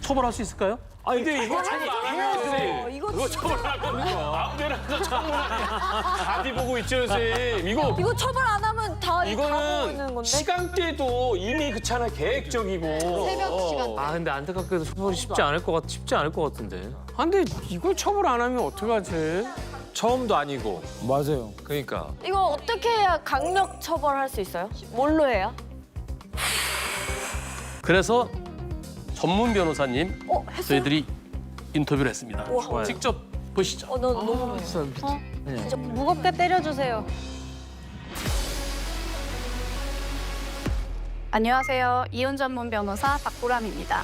처벌할 수 있을까요? 아니 근데 이거 이거 처벌하면 아무데나 가서 처벌 답이 보고 있죠, 선생님. 이거 처벌 안 하면 다 이거는 가는 건데? 시간대도 이미 그렇잖아, 계획적이고. 새벽 시간. 아 근데 안타깝게도 처벌이 쉽지 않을 것 같은데. 아 근데 이걸 처벌 안 하면 어떡하지? 처음도 아니고. 맞아요. 그러니까. 이거 어떻게 해야 강력 처벌할 수 있어요? 뭘로 해야? 그래서 전문 변호사님 했어요? 저희들이 인터뷰를 했습니다. 우와. 직접 보시죠. 나 너무 진짜 무겁게 때려주세요. 안녕하세요. 이혼 전문 변호사 박보람입니다.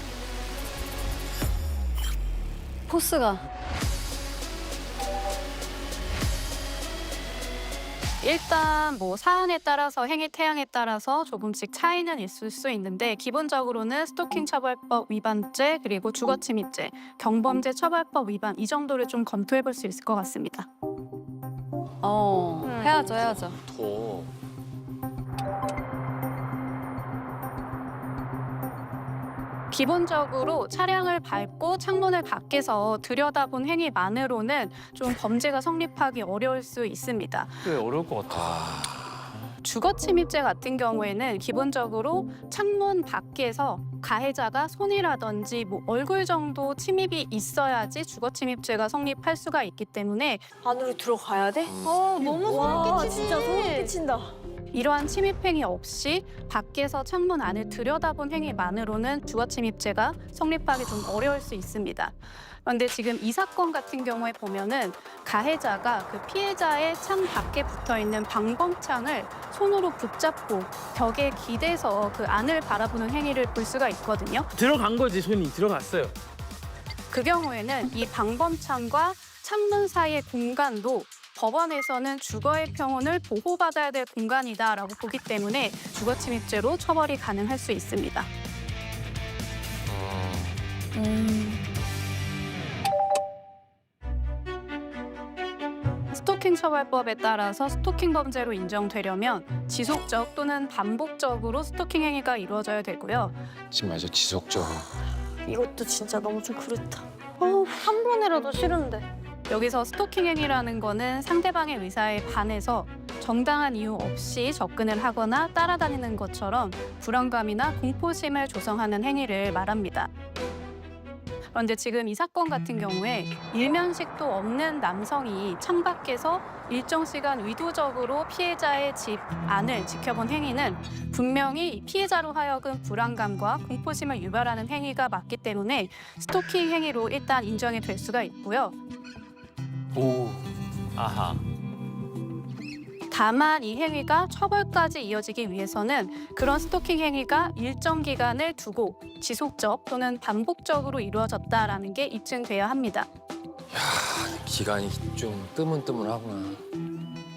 포스가. 일단 뭐 사안에 따라서 행위 태양에 따라서 조금씩 차이는 있을 수 있는데 기본적으로는 스토킹 처벌법 위반죄 그리고 주거침입죄, 경범죄 처벌법 위반 이 정도를 좀 검토해 볼 수 있을 것 같습니다. 해야죠. 더. 기본적으로 차량을 밟고 창문을 밖에서 들여다본 행위만으로는 좀 범죄가 성립하기 어려울 수 있습니다. 꽤 어려울 것 같아. 주거침입죄 같은 경우에는 기본적으로 창문 밖에서 가해자가 손이라든지 뭐 얼굴 정도 침입이 있어야지 주거침입죄가 성립할 수가 있기 때문에 안으로 들어가야 돼? 너무 소름 끼치지. 진짜 소름 끼친다. 이러한 침입 행위 없이 밖에서 창문 안을 들여다본 행위만으로는 주거침입죄가 성립하기 좀 어려울 수 있습니다. 그런데 지금 이 사건 같은 경우에 보면은 가해자가 그 피해자의 창 밖에 붙어 있는 방범창을 손으로 붙잡고 벽에 기대서 그 안을 바라보는 행위를 볼 수가 있거든요. 들어간 거지 손이 들어갔어요. 그 경우에는 이 방범창과 창문 사이의 공간도 법원에서는 주거의 평온을 보호받아야 될 공간이다라고 보기 때문에 주거침입죄로 처벌이 가능할 수 있습니다. 스토킹 처벌법에 따라서 스토킹 범죄로 인정되려면 지속적 또는 반복적으로 스토킹 행위가 이루어져야 되고요. 지금 맞아, 지속적으로. 이것도 진짜 너무 좀 그렇다. 한 번이라도 싫은데. 여기서 스토킹 행위라는 거는 상대방의 의사에 반해서 정당한 이유 없이 접근을 하거나 따라다니는 것처럼 불안감이나 공포심을 조성하는 행위를 말합니다. 그런데 지금 이 사건 같은 경우에 일면식도 없는 남성이 창밖에서 일정 시간 의도적으로 피해자의 집 안을 지켜본 행위는 분명히 피해자로 하여금 불안감과 공포심을 유발하는 행위가 맞기 때문에 스토킹 행위로 일단 인정이 될 수가 있고요. 오. 아하. 다만 이 행위가 처벌까지 이어지기 위해서는 그런 스토킹 행위가 일정 기간을 두고 지속적 또는 반복적으로 이루어졌다라는 게 입증돼야 합니다. 기간이 좀 뜨문뜨문하구나.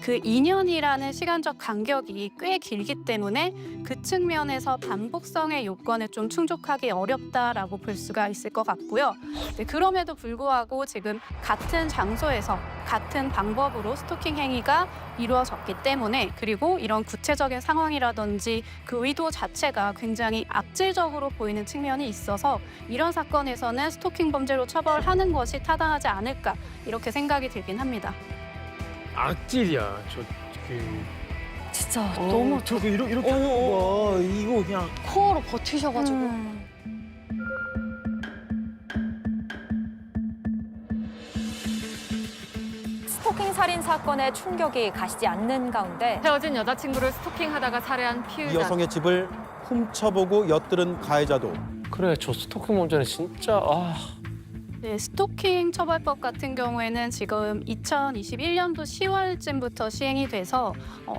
그 2년이라는 시간적 간격이 꽤 길기 때문에 그 측면에서 반복성의 요건을 좀 충족하기 어렵다라고 볼 수가 있을 것 같고요. 네, 그럼에도 불구하고 지금 같은 장소에서 같은 방법으로 스토킹 행위가 이루어졌기 때문에 그리고 이런 구체적인 상황이라든지 그 의도 자체가 굉장히 악질적으로 보이는 측면이 있어서 이런 사건에서는 스토킹 범죄로 처벌하는 것이 타당하지 않을까 이렇게 생각이 들긴 합니다. 악질이야 진짜 너무 저거 이렇게 하는 거 봐. 이거 그냥 코어로 버티셔가지고. 스토킹 살인 사건의 충격이 가시지 않는 가운데 헤어진 여자친구를 스토킹하다가 살해한 이 피의자. 여성의 집을 훔쳐보고 엿들은 가해자도 그래 저 스토킹 범죄는 진짜 네, 스토킹 처벌법 같은 경우에는 지금 2021년도 10월쯤부터 시행이 돼서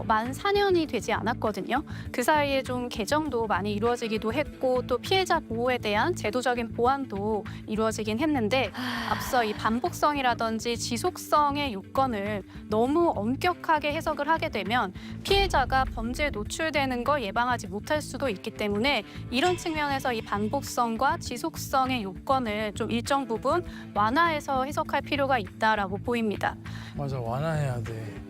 만 4년이 되지 않았거든요. 그 사이에 좀 개정도 많이 이루어지기도 했고 또 피해자 보호에 대한 제도적인 보완도 이루어지긴 했는데 앞서 이 반복성이라든지 지속성의 요건을 너무 엄격하게 해석을 하게 되면 피해자가 범죄에 노출되는 걸 예방하지 못할 수도 있기 때문에 이런 측면에서 이 반복성과 지속성의 요건을 좀 일정 부분 완화해서 해석할 필요가 있다라고 보입니다. 맞아 완화해야 돼.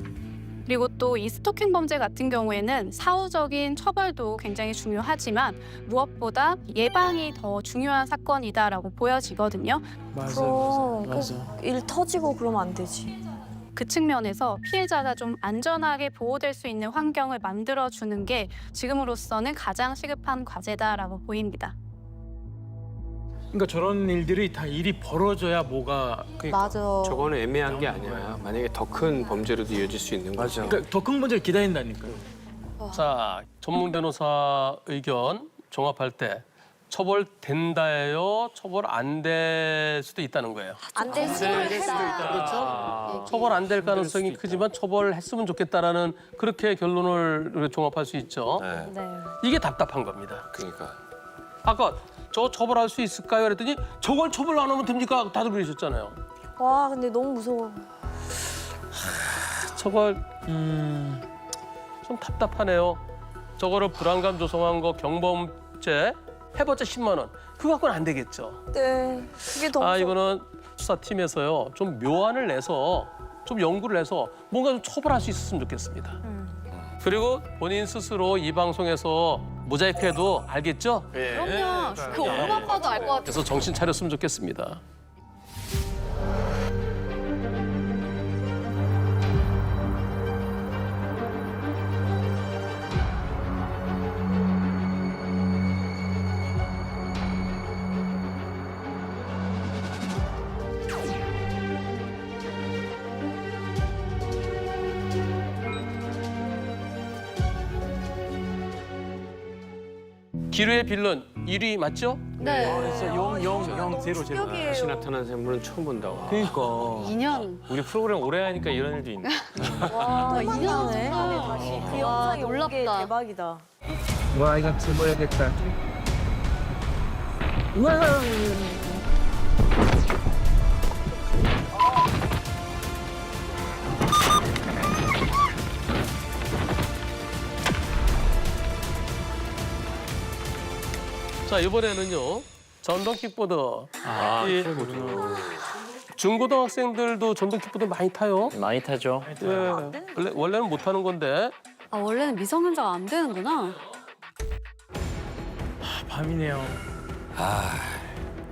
그리고 또 이 스토킹 범죄 같은 경우에는 사후적인 처벌도 굉장히 중요하지만 무엇보다 예방이 더 중요한 사건이다라고 보여지거든요. 맞아, 그럼 맞아. 꼭 일 터지고 그러면 안 되지. 그 측면에서 피해자가 좀 안전하게 보호될 수 있는 환경을 만들어주는 게 지금으로서는 가장 시급한 과제다라고 보입니다. 그러니까 저런 일들이 다 일이 벌어져야 뭐가 맞아. 저거는 애매한 게 아니야. 만약에 더 큰 범죄로도 이어질 수 있는 거죠. 그러니까 더 큰 문제를 기다린다니까요. 자, 전문 변호사 의견 종합할 때 처벌된다예요? 처벌 안 될 수도 있다는 거예요. 안 될 수도 있다. 그렇죠? 처벌 안 될 가능성이 크지만 처벌했으면 좋겠다라는 그렇게 결론을 종합할 수 있죠. 네. 이게 답답한 겁니다. 그러니까. 아까 저 처벌할 수 있을까요? 그랬더니 저걸 처벌 안 하면 됩니까? 다들 그러셨잖아요. 와 근데 너무 무서워. 저걸 좀 답답하네요. 저거를 불안감 조성한 거 경범죄 해봤자 10만 원. 그거 갖고는 안 되겠죠. 네. 그게 더 무서워. 이거는 수사팀에서요. 좀 묘안을 내서 좀 연구를 해서 뭔가 좀 처벌할 수 있었으면 좋겠습니다. 그리고 본인 스스로 이 방송에서 모자이크해도 알겠죠? 그럼요. 그 옷만 봐도 알 것 같아요. 그래서 정신 차렸으면 좋겠습니다. 기류의 빌런 1위 맞죠? 네. 영 제로. 다시 나타난 샘물은 처음 본다고. 그러니까. 2년. 우리 프로그램 오래 하니까 이런 일도 있네. 와 2년 만에 다시 그 영상이 놀랍다. 올게 대박이다. 와 이거 집어야겠다. 자, 이번에는요. 전동 킥보드. 이 중고등학생들도 전동 킥보드 많이 타요. 많이 타죠. 예. 원래는 못 타는 건데 아, 원래는 미성년자가 안 되는구나. 밤이네요.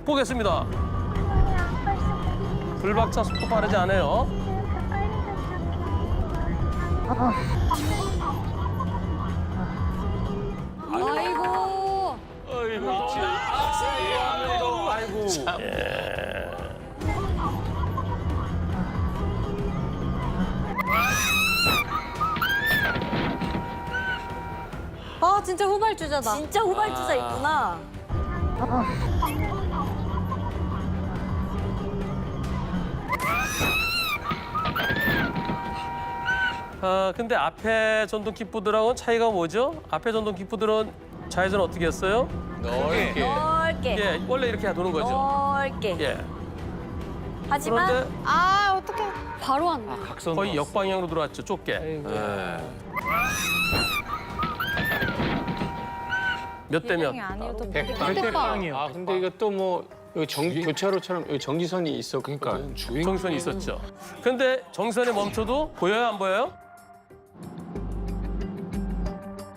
보겠습니다. 불박차 속도 빠르지 않아요. 아이고. 아 진짜 후발주자다. 진짜 후발주자 있구나. 근데 앞에 전동 킥보드랑은 차이가 뭐죠? 앞에 전동 킥보드는 좌회전 어떻게 했어요? 넓게. 넓게. 예, 원래 이렇게 도는 거죠. 넓게. 예. 하지만 그런데 아, 어떡해. 바로 왔네. 각선. 거의 역방향으로 들어왔죠, 좁게. 네. 몇 대 몇? 아니어도 백빵. 아 근데 이것도 뭐 여기 교차로처럼 여기 정지선이 있었거든. 그러니까 주행. 정선이 있었죠. 근데 정선에 멈춰도 보여요, 안 보여요?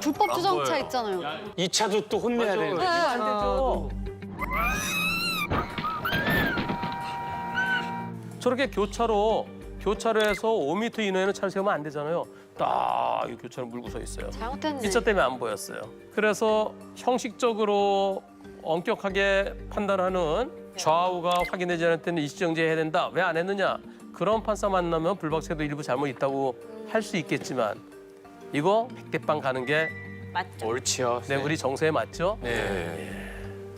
불법 주정차 있잖아요. 2차도 또 혼내야 되는 네, 거야. 안 되죠. 저렇게 교차로에서 5m 이내에는 차를 세우면 안 되잖아요. 딱 이 교차로 물고 서 있어요. 잘못했네. 이 차 때문에 안 보였어요. 그래서 형식적으로 엄격하게 판단하는 좌우가 확인되지 않을 때는 일시정지해야 된다. 왜 안 했느냐? 그런 판사 만나면 불박차도 일부 잘못 있다고 할 수 있겠지만 이거 100대빵 가는 게 옳지요. 네, 우리 정서에 맞죠? 네.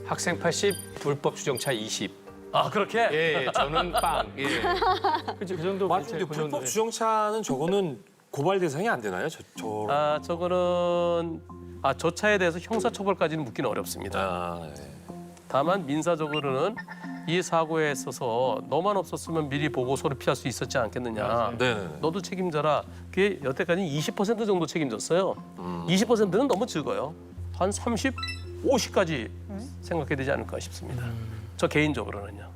학생 80, 불법 주정차 20. 아, 그렇게? 예, 저는 빵. 예. 그치, 그 정도. 근데 불법 주정차는 저거는 고발 대상이 안 되나요? 저거는 저 차에 대해서 형사처벌까지는 묻기는 어렵습니다. 다만 민사적으로는 이 사고에 있어서 너만 없었으면 미리 보고서를 피할 수 있었지 않겠느냐. 네. 너도 책임져라. 그게 여태까지 20% 정도 책임졌어요. 20%는 너무 적어요. 한 30, 50까지 생각해야 되지 않을까 싶습니다. 저 개인적으로는요.